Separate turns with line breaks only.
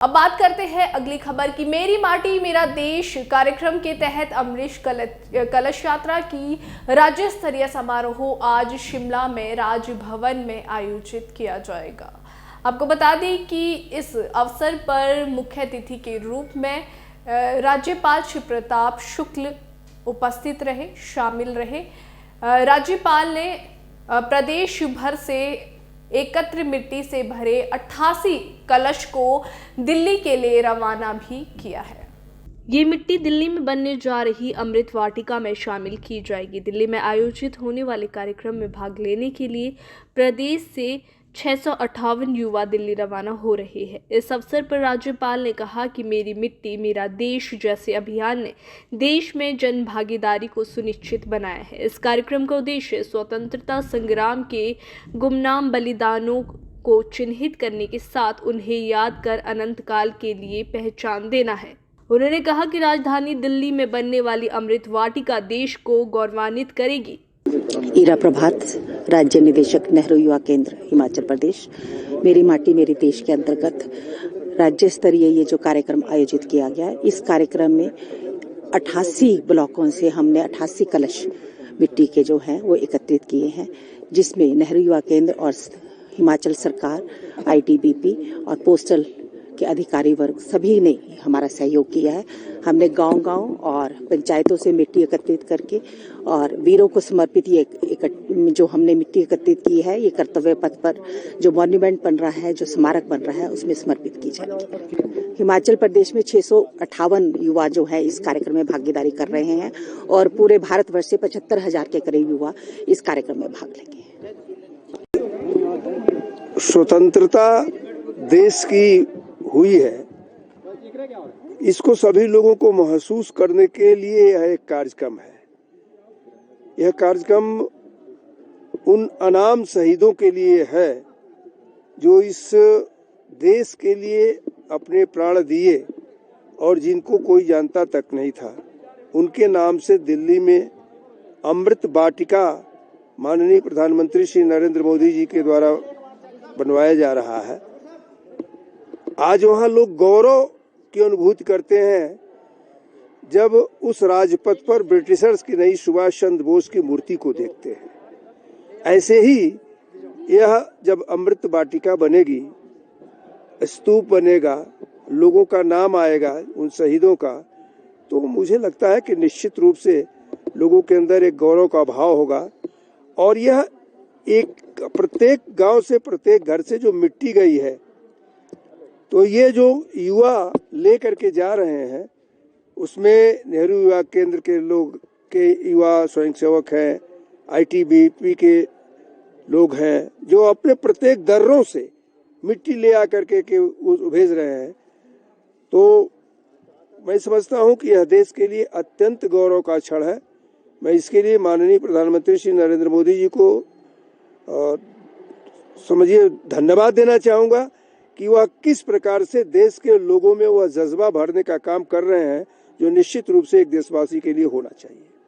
अब बात करते हैं अगली खबर की। मेरी माटी मेरा देश कार्यक्रम के तहत अमरीश कलश यात्रा की राज्य स्तरीय समारोह आज शिमला में राजभवन में आयोजित किया जाएगा। आपको बता दें कि इस अवसर पर मुख्य अतिथि के रूप में राज्यपाल श्री प्रताप शुक्ल उपस्थित रहे, शामिल रहे। राज्यपाल ने प्रदेश भर से एकत्र मिट्टी से भरे 88 कलश को दिल्ली के लिए रवाना भी किया है। ये मिट्टी दिल्ली में बनने जा रही अमृत वाटिका में शामिल की जाएगी। दिल्ली में आयोजित होने वाले कार्यक्रम में भाग लेने के लिए प्रदेश से 658 युवा दिल्ली रवाना हो रहे हैं। इस अवसर पर राज्यपाल ने कहा कि मेरी मिट्टी मेरा देश जैसे अभियान ने देश में जन भागीदारी को सुनिश्चित बनाया है। इस कार्यक्रम का उद्देश्य स्वतंत्रता संग्राम के गुमनाम बलिदानों को चिन्हित करने के साथ उन्हें याद कर अनंत काल के लिए पहचान देना है। उन्होंने कहा कि राजधानी दिल्ली में बनने वाली अमृत वाटिका देश को गौरवान्वित करेगी।
ईरा प्रभात, राज्य निदेशक नेहरू युवा केंद्र हिमाचल प्रदेश। मेरी माटी मेरी देश के अंतर्गत राज्य स्तरीय ये जो कार्यक्रम आयोजित किया गया है, इस कार्यक्रम में 88 ब्लॉकों से हमने 88 कलश मिट्टी के जो हैं वो एकत्रित किए हैं, जिसमें नेहरू युवा केंद्र और हिमाचल सरकार, आईटीबीपी और पोस्टल के अधिकारी वर्ग सभी ने हमारा सहयोग किया है। हमने गांव-गांव और पंचायतों से मिट्टी एकत्रित करके और वीरों को समर्पित ये जो हमने मिट्टी एकत्रित की है, ये कर्तव्य पथ पर जो मॉन्यूमेंट बन रहा है, जो स्मारक बन रहा है, उसमें समर्पित की जाएगी। हिमाचल प्रदेश में 658 युवा जो है इस कार्यक्रम में भागीदारी कर रहे हैं और पूरे भारतवर्ष से 75,000 के करीब युवा इस कार्यक्रम में भाग लेंगे।
स्वतंत्रता देश की हुई है, इसको सभी लोगों को महसूस करने के लिए यह एक कार्यक्रम है। यह कार्यक्रम उन अनाम शहीदों के लिए है जो इस देश के लिए अपने प्राण दिए और जिनको कोई जानता तक नहीं था। उनके नाम से दिल्ली में अमृत वाटिका माननीय प्रधानमंत्री श्री नरेंद्र मोदी जी के द्वारा बनवाया जा रहा है। आज वहाँ लोग गौरव की अनुभूति करते हैं जब उस राजपथ पर ब्रिटिशर्स की नहीं सुभाष चंद्र बोस की मूर्ति को देखते हैं। ऐसे ही यह जब अमृत वाटिका बनेगी, स्तूप बनेगा, लोगों का नाम आएगा उन शहीदों का, तो मुझे लगता है कि निश्चित रूप से लोगों के अंदर एक गौरव का भाव होगा। और यह एक प्रत्येक गांव से, प्रत्येक घर से जो मिट्टी गई है, तो ये जो युवा लेकर के जा रहे हैं, उसमें नेहरू युवा केंद्र के लोग के युवा स्वयंसेवक हैं, आईटीबीपी के लोग हैं, जो अपने प्रत्येक दर्रों से मिट्टी ले आकर के भेज रहे हैं। तो मैं समझता हूं कि यह देश के लिए अत्यंत गौरव का क्षण है। मैं इसके लिए माननीय प्रधानमंत्री श्री नरेंद्र मोदी जी को समझिए धन्यवाद देना चाहूँगा कि वह किस प्रकार से देश के लोगों में वह जज्बा भरने का काम कर रहे हैं, जो निश्चित रूप से एक देशवासी के लिए होना चाहिए।